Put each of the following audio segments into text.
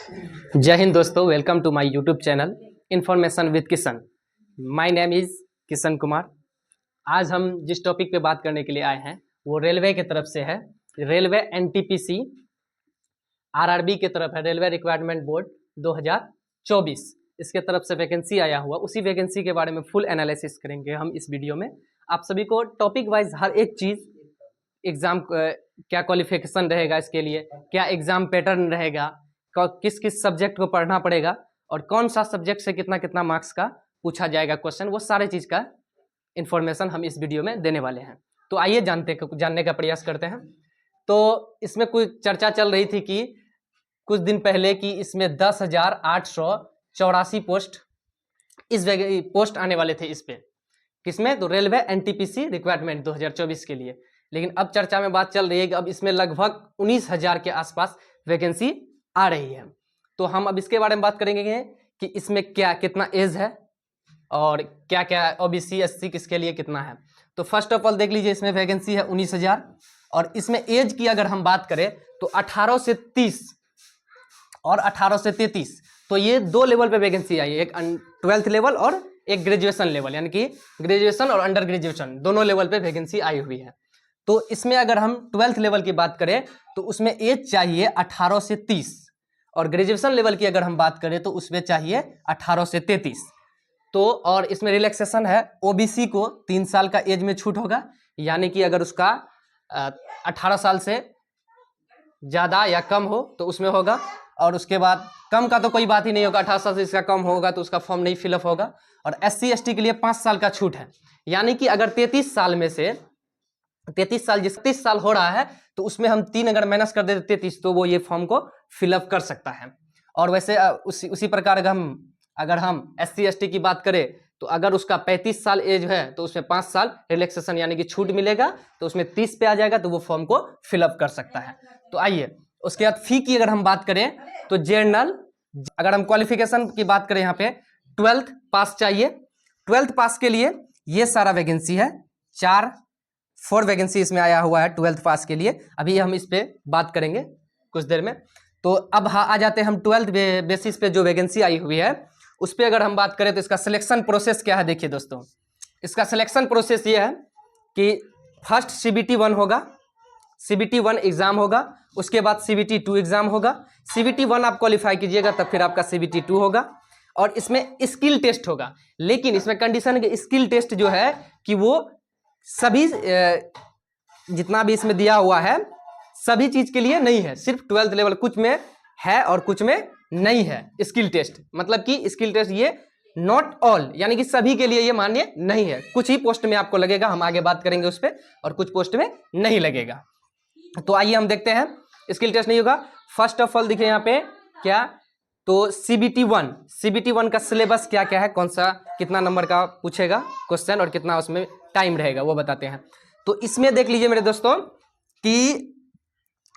जय हिंद दोस्तों, welcome to my YouTube channel information with Kishan. My name is Kishan Kumar. आज हम जिस टॉपिक पे बात करने के लिए आए हैं वो रेलवे की तरफ से है। रेलवे एनटीपीसी आरआरबी की तरफ है, रेलवे रिक्वायरमेंट बोर्ड 2024 इसके तरफ से वैकेंसी आया हुआ। उसी वैकेंसी के बारे में फुल एनालिसिस करेंगे हम इस वीडियो में। आप सभी को टॉपिक वाइज हर एक चीज़, एग्ज़ाम क्या क्वालिफिकेशन रहेगा इसके लिए, क्या एग्ज़ाम पैटर्न रहेगा, किस किस सब्जेक्ट को पढ़ना पड़ेगा और कौन सा सब्जेक्ट से कितना कितना मार्क्स का पूछा जाएगा क्वेश्चन, वो सारे चीज़ का इन्फॉर्मेशन हम इस वीडियो में देने वाले हैं। तो आइए जानने का प्रयास करते हैं। तो इसमें कोई चर्चा चल रही थी कि कुछ दिन पहले कि इसमें 10,884 पोस्ट आने वाले थे इस पे, किसमें, तो रेलवे एनटीपीसी रिक्वायरमेंट 2024 के लिए। लेकिन अब चर्चा में बात चल रही है कि अब इसमें लगभग 19,000 के आसपास वैकेंसी आ रही है। तो हम अब इसके बारे में बात करेंगे कि इसमें क्या कितना एज है और क्या क्या ओबीसी एससी किसके लिए कितना है। तो फर्स्ट ऑफ ऑल देख लीजिए, इसमें वैकेंसी है 19,000 और इसमें एज की अगर हम बात करें तो 18 से 30 और 18 से 33, तो ये दो लेवल पे वैकेंसी आई है, एक 12th लेवल और एक ग्रेजुएशन लेवल, यानी कि ग्रेजुएशन और अंडर ग्रेजुएशन दोनों लेवल पे वैकेंसी आई हुई है। तो इसमें अगर हम 12th लेवल की बात करें तो उसमें एज चाहिए 18 से 30 और ग्रेजुएशन लेवल की अगर हम बात करें तो उसमें चाहिए 18 से 33। तो और इसमें रिलैक्सेशन है, ओबीसी को 3 साल का एज में छूट होगा, यानी कि अगर उसका 18 साल से ज़्यादा या कम हो तो उसमें होगा, और उसके बाद कम का तो कोई बात ही नहीं होगा, 18 साल से इसका कम होगा तो उसका फॉर्म नहीं फिलअप होगा। और SC ST के लिए 5 साल का छूट है, यानी कि अगर 33 साल में से 33 साल जिस 30 साल हो रहा है तो उसमें हम 3 अगर माइनस कर देते 33 तो वो ये फॉर्म को फिलअप कर सकता है। और वैसे उसी प्रकार अगर हम SC ST की बात करें तो अगर उसका 35 साल एज है तो उसमें 5 साल रिलैक्सेशन यानी कि छूट मिलेगा, तो उसमें 30 पे आ जाएगा तो वो फॉर्म को फिलअप कर सकता है। तो आइए उसके बाद फी की अगर हम बात करें तो जनरल, अगर हम क्वालिफिकेशन की बात करें यहाँ पे 12th पास चाहिए। 12th पास के लिए ये सारा वैकेंसी है, 4 वैकेंसी इसमें आया हुआ है 12th पास के लिए। अभी हम इस पे बात करेंगे कुछ देर में। तो अब आ जाते हैं हम 12th बेसिस पे जो वैकेंसी आई हुई है उस पर अगर हम बात करें तो इसका सिलेक्शन प्रोसेस क्या है। देखिए दोस्तों, इसका सिलेक्शन प्रोसेस ये है कि फर्स्ट CBT 1 होगा, CBT 1 एग्जाम होगा, उसके बाद CBT 2 एग्जाम होगा। CBT 1 आप क्वालिफाई कीजिएगा तब फिर आपका CBT 2 होगा, और इसमें स्किल टेस्ट होगा। लेकिन इसमें कंडीशन है कि स्किल टेस्ट जो है कि वो सभी जितना भी इसमें दिया हुआ है सभी चीज के लिए नहीं है, सिर्फ 12th लेवल कुछ में है और कुछ में नहीं है स्किल टेस्ट। मतलब कि स्किल टेस्ट ये नॉट ऑल, यानी कि सभी के लिए ये मान्य नहीं है। कुछ ही पोस्ट में आपको लगेगा, हम आगे बात करेंगे उस पर, और कुछ पोस्ट में नहीं लगेगा। तो आइए हम देखते हैं, स्किल टेस्ट नहीं होगा। फर्स्ट ऑफ ऑल देखिए यहाँ पे क्या, तो CBT 1 का सिलेबस क्या क्या है, कौन सा कितना नंबर का पूछेगा क्वेश्चन और कितना उसमें टाइम रहेगा वो बताते हैं। तो इसमें देख लीजिए मेरे दोस्तों कि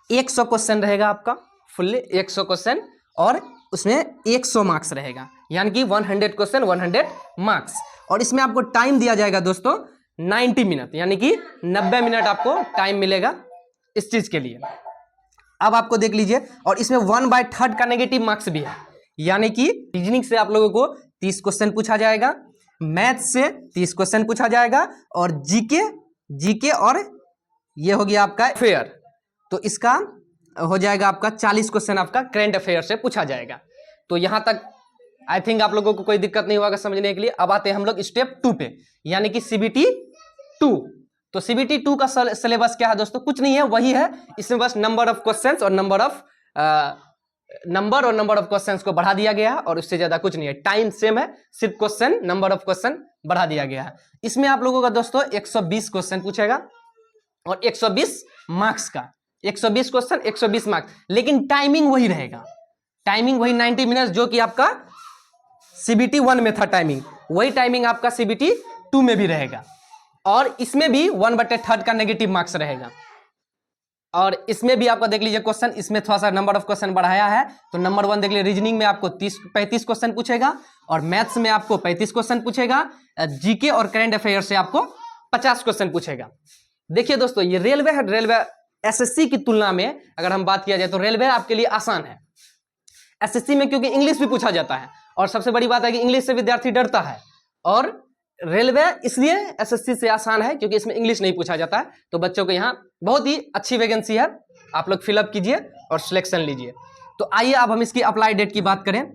100 क्वेश्चन रहेगा आपका, फुल्ली 100 क्वेश्चन, और उसमें 100 मार्क्स रहेगा, यानी कि 100 क्वेश्चन 100 मार्क्स। और इसमें आपको टाइम दिया जाएगा दोस्तों 90 मिनट, यानी कि 90 मिनट आपको टाइम मिलेगा इस चीज के लिए। अब आपको देख लीजिए, और इसमें 1/3 का नेगेटिव मार्क्स भी है, यानी कि रीजनिंग से आप लोगों को 30 क्वेश्चन पूछा जाएगा, मैथ से 30 क्वेश्चन पूछा जाएगा, और जीके और ये हो गया आपका अफेयर, तो इसका हो जाएगा आपका 40 क्वेश्चन आपका करंट अफेयर से पूछा जाएगा। तो यहां तक आई थिंक आप लोगों को कोई दिक्कत नहीं होगा समझने के लिए। अब आते हैं हम लोग स्टेप 2 पे, यानी कि CBT 2। तो CBT 2 का सिलेबस क्या है दोस्तों, कुछ नहीं है, वही है, इसमें बस नंबर ऑफ क्वेश्चंस और नंबर ऑफ क्वेश्चंस को बढ़ा दिया गया है, और उससे ज्यादा कुछ नहीं है। टाइम सेम है, सिर्फ क्वेश्चन नंबर ऑफ क्वेश्चन बढ़ा दिया गया है। इसमें आप लोगों का दोस्तों 120 क्वेश्चन पूछेगा और 120 मार्क्स का, 120 क्वेश्चन 120 मार्क्स, लेकिन टाइमिंग वही रहेगा, टाइमिंग वही 90 मिनट जो कि आपका CBT 1 में था टाइमिंग, वही टाइमिंग आपका CBT 2 में भी रहेगा। और इसमें भी 1/3 का नेगेटिव मार्क्स रहेगा। और इसमें भी आपको देख लीजिए क्वेश्चन, इसमें थोड़ा सा नंबर ऑफ क्वेश्चन बढ़ाया है। तो नंबर 1 देख लीजिए, रीजनिंग में आपको 35 क्वेश्चन पूछेगा, और मैथ्स में आपको 35 क्वेश्चन पूछेगा, जीके और करंट अफेयर से आपको 50 क्वेश्चन पूछेगा। देखिए दोस्तों, ये रेलवे है, रेलवे SSC की तुलना में अगर हम बात किया जाए तो रेलवे आपके लिए आसान है। एसएससी में क्योंकि इंग्लिश भी पूछा जाता है, और सबसे बड़ी बात है कि इंग्लिश से विद्यार्थी डरता है, और रेलवे इसलिए एसएससी से आसान है क्योंकि इसमें इंग्लिश नहीं पूछा जाता है। तो बच्चों को यहाँ बहुत ही अच्छी वैकेंसी है, आप लोग फिलअप कीजिए और सिलेक्शन लीजिए। तो आइए अब हम इसकी अप्लाई डेट की बात करें।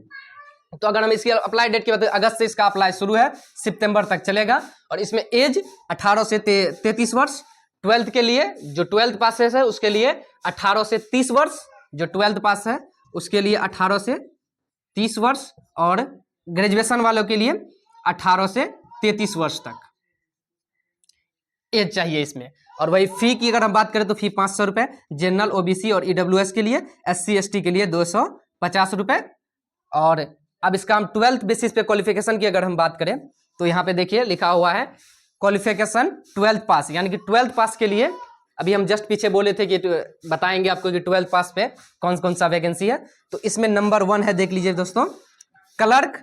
तो अगर हम इसकी अप्लाई डेट की बात करें, अगस्त से इसका अप्लाई शुरू है, सितंबर तक चलेगा, और इसमें एज 18 से 33 वर्ष, 12th के लिए जो 12th पास है उसके लिए 18 से 30 वर्ष, जो 12th पास है उसके लिए 18 से 30 वर्ष, और ग्रेजुएशन वालों के लिए 18 से 33 वर्ष तक एज चाहिए इसमें। और वही फी की अगर हम बात करें तो फी 500 रुपये, जनरल, ओबीसी और ईडब्ल्यूएस के लिए, एससी एसटी के लिए 250 रुपये। और अब इसका हम 12th बेसिस पे क्वालिफिकेशन की अगर हम बात करें तो यहाँ पे देखिए लिखा हुआ है क्वालिफिकेशन 12th पास, यानी कि 12th पास के लिए अभी हम जस्ट पीछे बोले थे कि बताएंगे आपको कि 12th पास पे कौन कौन सा वैकेंसी है। तो इसमें नंबर 1 है, देख लीजिए दोस्तों, क्लर्क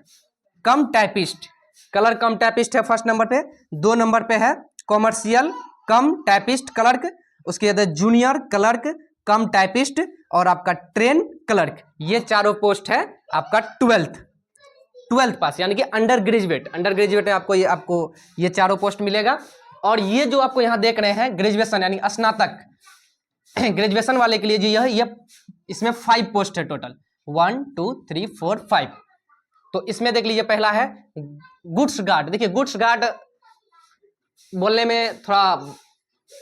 कम टाइपिस्ट, क्लर्क कम टाइपिस्ट है फर्स्ट नंबर पे। 2 नंबर पे है कॉमर्शियल कम टाइपिस्ट क्लर्क, उसके बाद जूनियर क्लर्क कम टाइपिस्ट, और आपका ट्रेन क्लर्क। ये चारों पोस्ट है आपका 12th पास, यानी कि अंडर ग्रेजुएट है आपको ये चारों पोस्ट मिलेगा। और ये जो आपको यहाँ देख रहे हैं ग्रेजुएशन यानी स्नातक, ग्रेजुएशन वाले के लिए जो ये इसमें 5 पोस्ट है टोटल, 1 2 3 4 5। तो इसमें देख लीजिए पहला है गुड्स गार्ड। देखिए गुड्स गार्ड बोलने में थोड़ा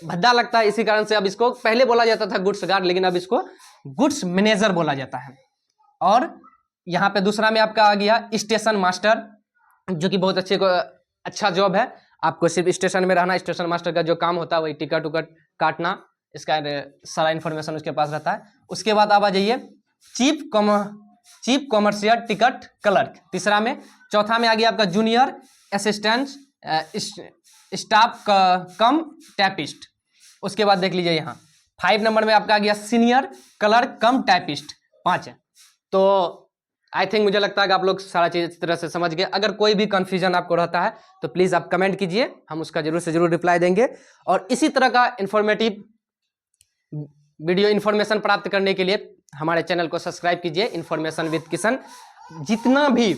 भद्दा लगता है, इसी कारण से अब इसको पहले बोला जाता था गुड्स गार्ड, लेकिन अब इसको गुड्स मैनेजर बोला जाता है। और यहाँ पे दूसरा में आपका आ गया स्टेशन मास्टर, जो कि बहुत अच्छा जॉब है। आपको सिर्फ स्टेशन में रहना, स्टेशन मास्टर का जो काम होता है वही टिकट उकट काटना, इसका सारा इन्फॉर्मेशन उसके पास रहता है। उसके बाद आप आ जाइए चीफ कॉमर्शियल टिकट क्लर्क, तीसरा में। चौथा में आ गया आपका जूनियर असिस्टेंट स्टाफ कम टाइपिस्ट। उसके बाद देख लीजिए यहाँ 5 नंबर में आपका आ गया सीनियर क्लर्क कम टाइपिस्ट, 5 है। तो आई थिंक मुझे लगता है कि आप लोग सारा चीज़ इस तरह से समझ गए। अगर कोई भी कंफ्यूजन आपको रहता है तो प्लीज़ आप कमेंट कीजिए, हम उसका जरूर से जरूर रिप्लाई देंगे। और इसी तरह का इन्फॉर्मेटिव वीडियो इन्फॉर्मेशन प्राप्त करने के लिए हमारे चैनल को सब्सक्राइब कीजिए, इन्फॉर्मेशन विद किशन। जितना भी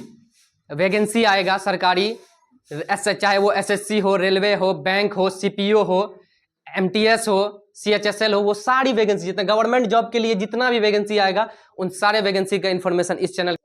वैकेंसी आएगा सरकारी, चाहे वो एसएससी हो, रेलवे हो, बैंक हो, सीपीओ हो, एमटीएस हो, सीएचएसएल हो, वो सारी वैकेंसी जितना गवर्नमेंट जॉब के लिए जितना भी वैकेंसी आएगा उन सारे वैकेंसी का इन्फॉर्मेशन इस चैनल